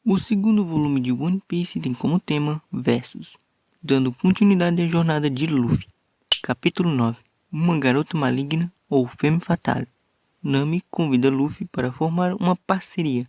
O segundo volume de One Piece tem como tema Versus, dando continuidade à jornada de Luffy. Capítulo 9. Uma garota maligna ou Femme Fatale. Nami convida Luffy para formar uma parceria,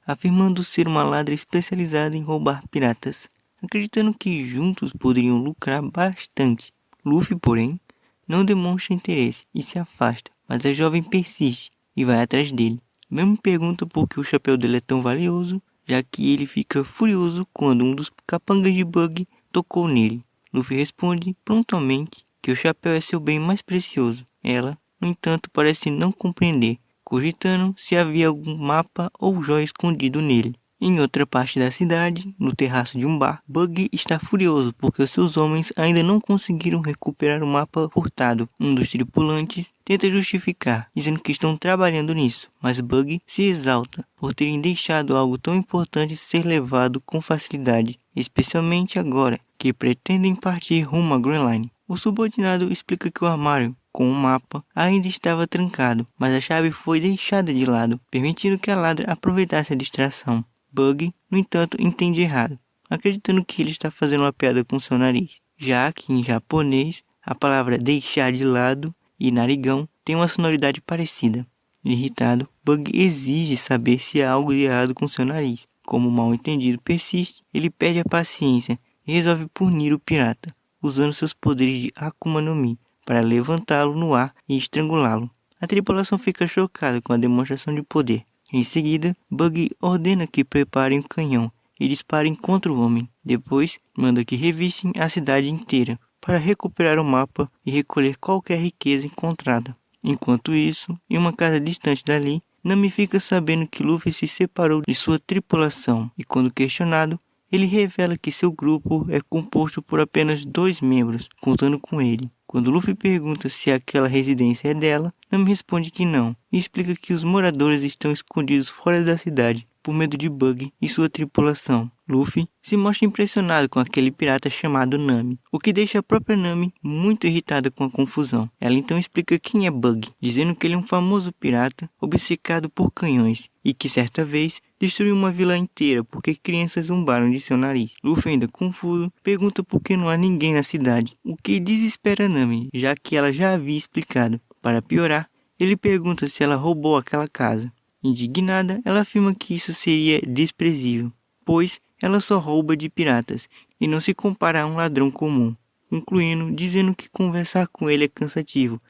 afirmando ser uma ladra especializada em roubar piratas, acreditando que juntos poderiam lucrar bastante. Luffy, porém, não demonstra interesse e se afasta, mas a jovem persiste e vai atrás dele. Nami pergunta por que o chapéu dele é tão valioso, já que ele fica furioso quando um dos capangas de Bug tocou nele. Luffy responde prontamente que o chapéu é seu bem mais precioso. Ela, no entanto, parece não compreender, cogitando se havia algum mapa ou joia escondido nele. Em outra parte da cidade, no terraço de um bar, Bug está furioso porque os seus homens ainda não conseguiram recuperar o mapa furtado. Um dos tripulantes tenta justificar, dizendo que estão trabalhando nisso, mas Bug se exalta por terem deixado algo tão importante ser levado com facilidade, especialmente agora que pretendem partir rumo a Grand Line. O subordinado explica que o armário com o mapa ainda estava trancado, mas a chave foi deixada de lado, permitindo que a ladra aproveitasse a distração. Bug, no entanto, entende errado, acreditando que ele está fazendo uma piada com seu nariz, já que em japonês a palavra deixar de lado e narigão tem uma sonoridade parecida. Irritado, Bug exige saber se há algo de errado com seu nariz. Como o mal-entendido persiste, ele perde a paciência e resolve punir o pirata, usando seus poderes de Akuma no Mi para levantá-lo no ar e estrangulá-lo. A tripulação fica chocada com a demonstração de poder. Em seguida, Bug ordena que preparem um canhão e disparem contra o homem. Depois, manda que revistem a cidade inteira para recuperar o mapa e recolher qualquer riqueza encontrada. Enquanto isso, em uma casa distante dali, Nami fica sabendo que Luffy se separou de sua tripulação e, quando questionado, ele revela que seu grupo é composto por apenas 2 membros, contando com ele. Quando Luffy pergunta se aquela residência é dela, Nami responde que não, e explica que os moradores estão escondidos fora da cidade, por medo de Bug e sua tripulação. Luffy se mostra impressionado com aquele pirata chamado Nami, o que deixa a própria Nami muito irritada com a confusão. Ela então explica quem é Bug, dizendo que ele é um famoso pirata obcecado por canhões, e que certa vez destruiu uma vila inteira porque crianças zombaram de seu nariz. Luffy, ainda confuso, pergunta por que não há ninguém na cidade, o que desespera Nami, já que ela já havia explicado. Para piorar, ele pergunta se ela roubou aquela casa. Indignada, ela afirma que isso seria desprezível, pois ela só rouba de piratas e não se compara a um ladrão comum, concluindo dizendo que conversar com ele é cansativo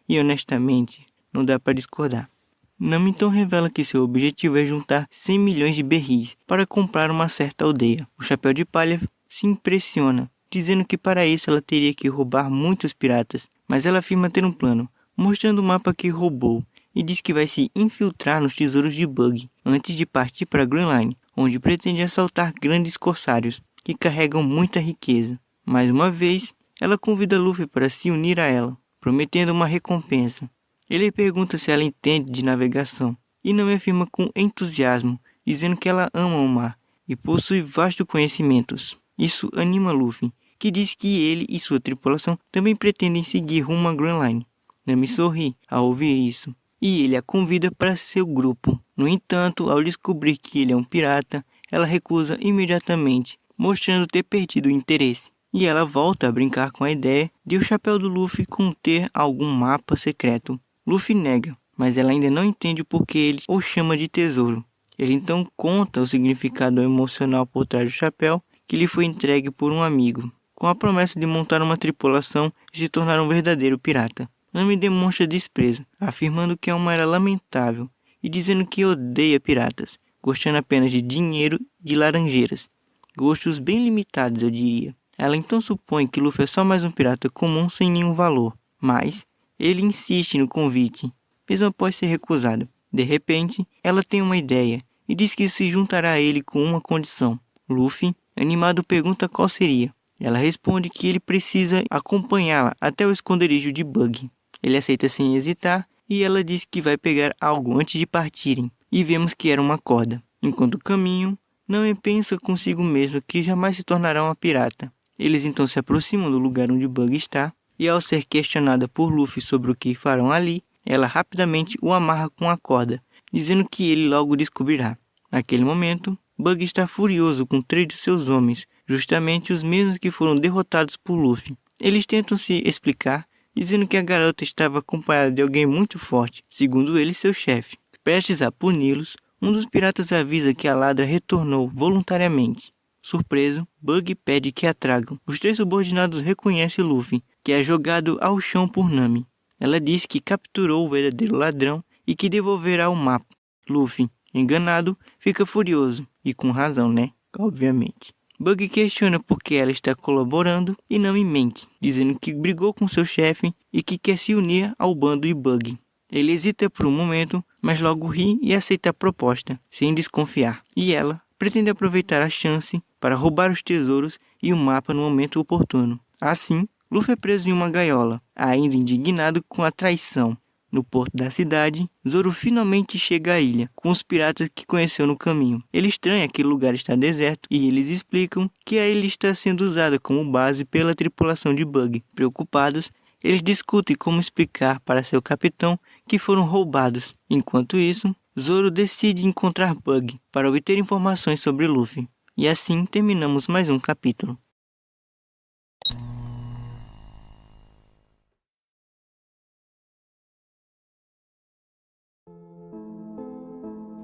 e honestamente não dá para discordar. Nami então revela que seu objetivo é juntar 100 milhões de berris para comprar uma certa aldeia. O Chapéu de Palha se impressiona, dizendo que para isso ela teria que roubar muitos piratas, mas ela afirma ter um plano, mostrando o mapa que roubou, e diz que vai se infiltrar nos tesouros de Bug antes de partir para Grand Line, onde pretende assaltar grandes corsários que carregam muita riqueza. Mais uma vez, ela convida Luffy para se unir a ela, prometendo uma recompensa. Ele pergunta se ela entende de navegação, e Nami afirma com entusiasmo, dizendo que ela ama o mar e possui vastos conhecimentos. Isso anima Luffy, que diz que ele e sua tripulação também pretendem seguir rumo a Grand Line. Nami sorri ao ouvir isso, e ele a convida para seu grupo. No entanto, ao descobrir que ele é um pirata, ela recusa imediatamente, mostrando ter perdido o interesse. E ela volta a brincar com a ideia de o chapéu do Luffy conter algum mapa secreto. Luffy nega, mas ela ainda não entende o porquê ele o chama de tesouro. Ele então conta o significado emocional por trás do chapéu, que lhe foi entregue por um amigo, com a promessa de montar uma tripulação e se tornar um verdadeiro pirata. Nami demonstra desprezo, afirmando que é uma era lamentável e dizendo que odeia piratas, gostando apenas de dinheiro e de laranjeiras. Gostos bem limitados, eu diria. Ela então supõe que Luffy é só mais um pirata comum sem nenhum valor, mas ele insiste no convite, mesmo após ser recusado. De repente, ela tem uma ideia e diz que se juntará a ele com uma condição. Luffy, animado, pergunta qual seria. Ela responde que ele precisa acompanhá-la até o esconderijo de Bug. Ele aceita sem hesitar e ela diz que vai pegar algo antes de partirem, e vemos que era uma corda. Enquanto caminham, Nami pensa consigo mesma que jamais se tornará uma pirata. Eles então se aproximam do lugar onde Bug está, e ao ser questionada por Luffy sobre o que farão ali, ela rapidamente o amarra com a corda, dizendo que ele logo descobrirá. Naquele momento, Bug está furioso com 3 de seus homens, justamente os mesmos que foram derrotados por Luffy. Eles tentam se explicar, dizendo que a garota estava acompanhada de alguém muito forte, segundo ele, seu chefe. Prestes a puni-los, um dos piratas avisa que a ladra retornou voluntariamente. Surpreso, Bug pede que a tragam. Os 3 subordinados reconhecem Luffy, que é jogado ao chão por Nami. Ela diz que capturou o verdadeiro ladrão e que devolverá o mapa. Luffy, enganado, fica furioso, e com razão, né? Obviamente. Bug questiona por que ela está colaborando e Nami mente, dizendo que brigou com seu chefe e que quer se unir ao bando de Bug. Ele hesita por um momento, mas logo ri e aceita a proposta, sem desconfiar. E ela pretende aproveitar a chance para roubar os tesouros e o mapa no momento oportuno. Assim, Luffy é preso em uma gaiola, ainda indignado com a traição. No porto da cidade, Zoro finalmente chega à ilha, com os piratas que conheceu no caminho. Ele estranha que o lugar está deserto e eles explicam que a ilha está sendo usada como base pela tripulação de Bug. Preocupados, eles discutem como explicar para seu capitão que foram roubados. Enquanto isso, Zoro decide encontrar Bug para obter informações sobre Luffy. E assim terminamos mais um capítulo.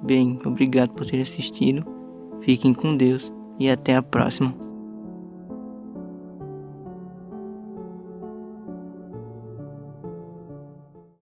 Bem, obrigado por ter assistido. Fiquem com Deus e até a próxima.